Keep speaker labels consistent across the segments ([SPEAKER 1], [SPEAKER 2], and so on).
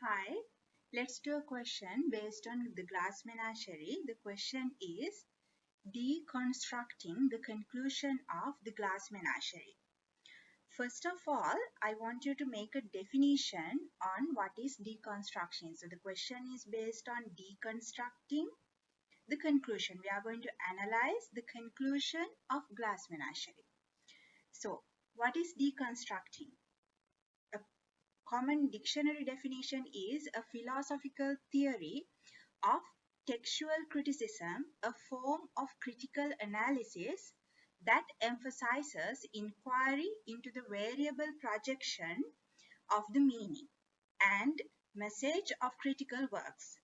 [SPEAKER 1] Hi, let's do a question based on the Glass Menagerie. The question is deconstructing the conclusion of the Glass Menagerie. First of all, I want you to make a definition on what is deconstruction. So the question is based on deconstructing the conclusion. We are going to analyze the conclusion of Glass Menagerie. So what is deconstructing? A common dictionary definition is a philosophical theory of textual criticism, a form of critical analysis that emphasizes inquiry into the variable projection of the meaning and message of critical works.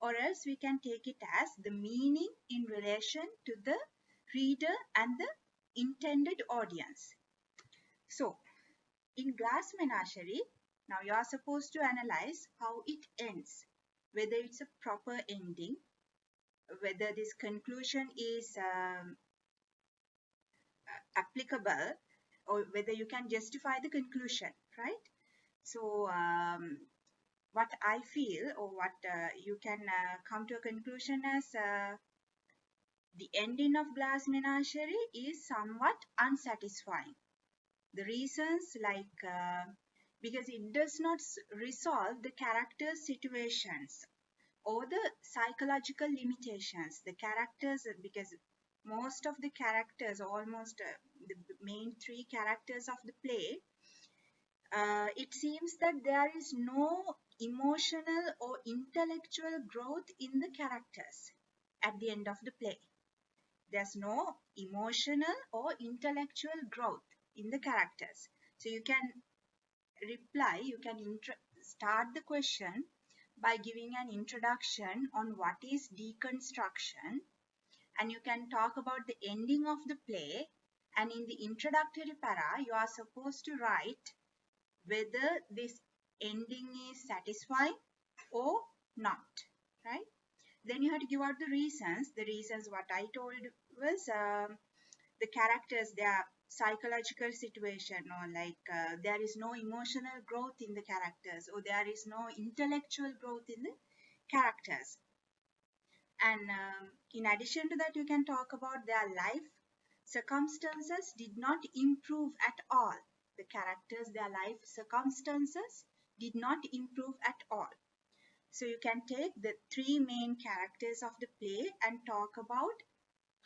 [SPEAKER 1] Or else we can take it as the meaning in relation to the reader and the intended audience. So, in Glass Menagerie, now you are supposed to analyze how it ends, whether it's a proper ending, whether this conclusion is applicable, or whether you can justify the conclusion, right? So, what I feel, or what you can come to a conclusion as the ending of Glass Menagerie is somewhat unsatisfying. The reasons because it does not resolve the character's situations or the psychological limitations. The characters, because most of the characters, almost the main three characters of the play, it seems that there is no emotional or intellectual growth in the characters at the end of the play. There's no emotional or intellectual growth in the characters. So you can reply, you can start the question by giving an introduction on what is deconstruction, and you can talk about the ending of the play, and in the introductory para you are supposed to write whether this ending is satisfying or not, right? Then you have to give out the reasons. The reasons what I told was the characters, their psychological situation, or there is no emotional growth in the characters, or there is no intellectual growth in the characters. And in addition to that, you can talk about their life circumstances did not improve at all. The characters, their life circumstances did not improve at all. So you can take the three main characters of the play and talk about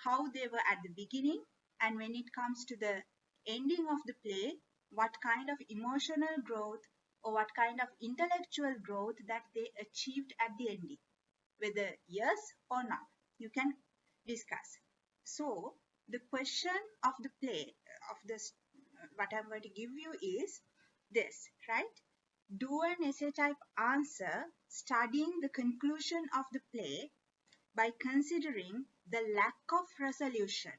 [SPEAKER 1] how they were at the beginning, and when it comes to the ending of the play, what kind of emotional growth or what kind of intellectual growth that they achieved at the ending, whether yes or no, you can discuss. So the question of the play, of this, what I'm going to give you is this, right? Do an essay type answer studying the conclusion of the play by considering the lack of resolution.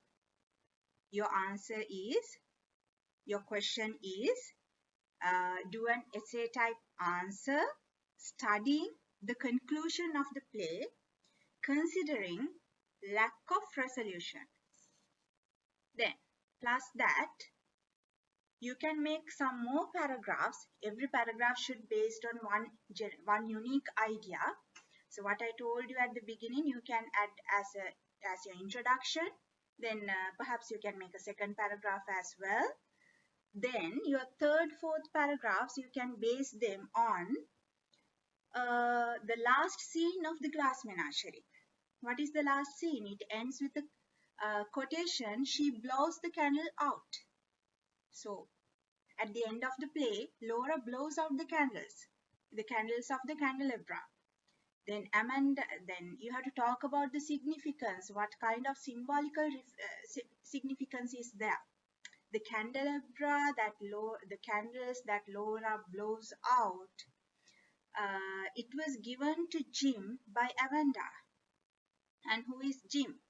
[SPEAKER 1] Your answer is, your question is, do an essay type answer studying the conclusion of the play considering lack of resolution. Then, plus that, you can make some more paragraphs. Every paragraph should be based on one unique idea. So what I told you at the beginning, you can add as your introduction. Then perhaps you can make a second paragraph as well. Then your third, fourth paragraphs, you can base them on the last scene of the Glass Menagerie. What is the last scene? It ends with a quotation, "She blows the candle out." So at the end of the play, Laura blows out the candles of the candelabra. Then you have to talk about the significance. What kind of symbolical significance is there? The candelabra the candles that Laura blows out, it was given to Jim by Amanda. And who is Jim?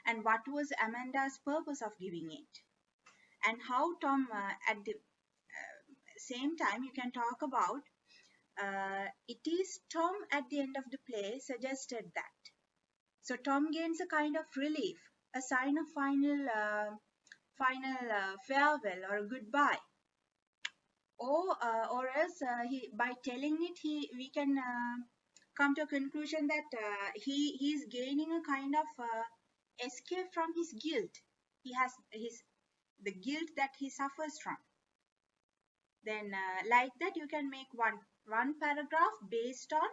[SPEAKER 1] And what was Amanda's purpose of giving it? And how Tom, at the same time, you can talk about it is Tom at the end of the play suggested that. So Tom gains a kind of relief, a sign of final farewell or a goodbye. Or else he, by telling it, we can come to a conclusion that he's gaining a kind of escape from his guilt. He has the guilt that he suffers from. Then like that you can make one paragraph based on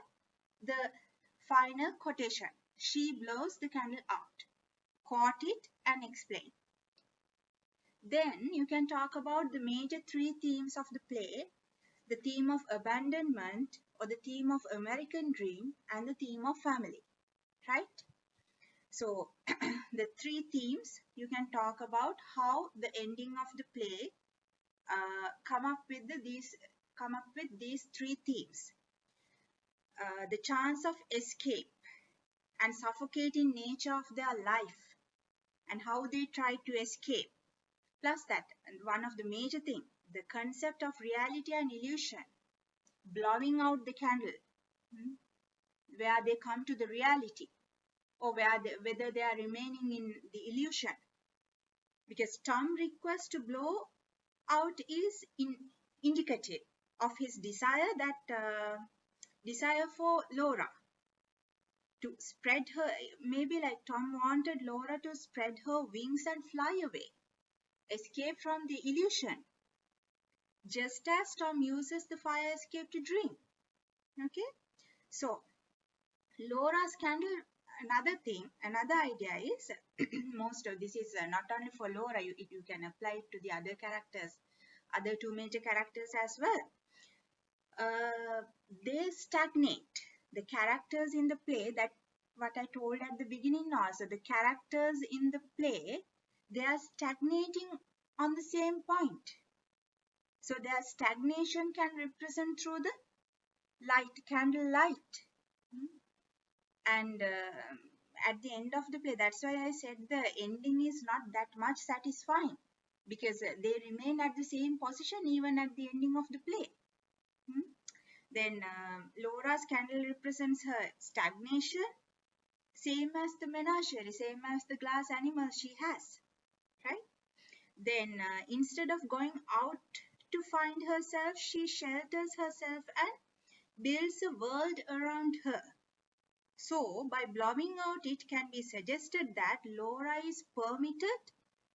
[SPEAKER 1] the final quotation. She blows the candle out. Quote it and explain. Then you can talk about the major three themes of the play: the theme of abandonment, or the theme of American dream, and the theme of family, right? So the three themes, you can talk about how the ending of the play come up with these three themes. The chance of escape and suffocating nature of their life, and how they try to escape. Plus that, and one of the major things, the concept of reality and illusion, blowing out the candle, where they come to the reality, or whether they are remaining in the illusion. Because Tom's request to blow out is indicative of his desire for Laura to spread her. Maybe like Tom wanted Laura to spread her wings and fly away, escape from the illusion, just as Tom uses the fire escape to dream. Okay, so Laura's candle. Another idea is most of this is not only for Laura. You can apply it to the other characters, other two major characters as well. They stagnate. The characters in the play, that what I told at the beginning also, the characters in the play, they are stagnating on the same point. So their stagnation can represent through the candle light. And at the end of the play, that's why I said the ending is not that much satisfying, because they remain at the same position even at the ending of the play. Then Laura's candle represents her stagnation, same as the menagerie, same as the glass animals she has, right? Then instead of going out to find herself, she shelters herself and builds a world around her. So by blowing out, it can be suggested that Laura is permitted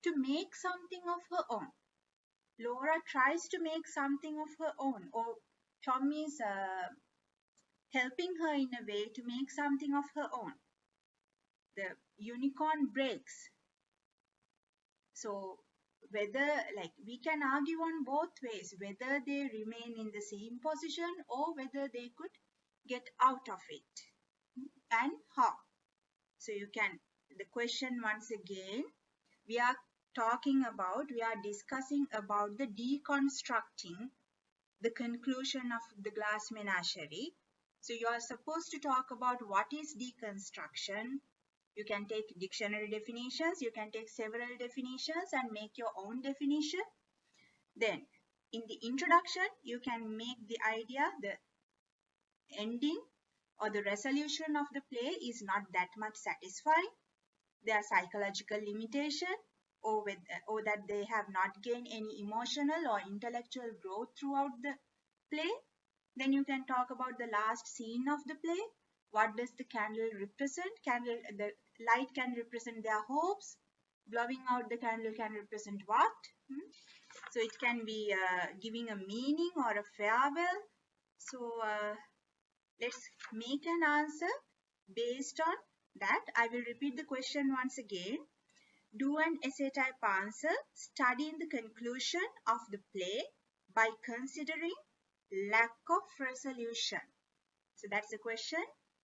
[SPEAKER 1] to make something of her own. Laura tries to make something of her own, or Tom is helping her in a way to make something of her own. The unicorn breaks. So whether, like, we can argue on both ways, whether they remain in the same position or whether they could get out of it, and how. So you can, the question once again, we are discussing about the deconstructing the conclusion of the Glass Menagerie. So you are supposed to talk about what is deconstruction. You can take dictionary definitions, you can take several definitions and make your own definition. Then in the introduction, you can make the idea, the ending or the resolution of the play is not that much satisfying. There are psychological limitations, or that they have not gained any emotional or intellectual growth throughout the play. Then you can talk about the last scene of the play. What does the candle represent? The light can represent their hopes. Blowing out the candle can represent what? So it can be giving a meaning or a farewell. So let's make an answer based on that. I will repeat the question once again. Do an essay type answer studying the conclusion of the play by considering lack of resolution. So that's the question.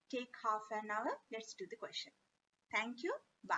[SPEAKER 1] Take half an hour. Let's do the question. Thank you. Bye.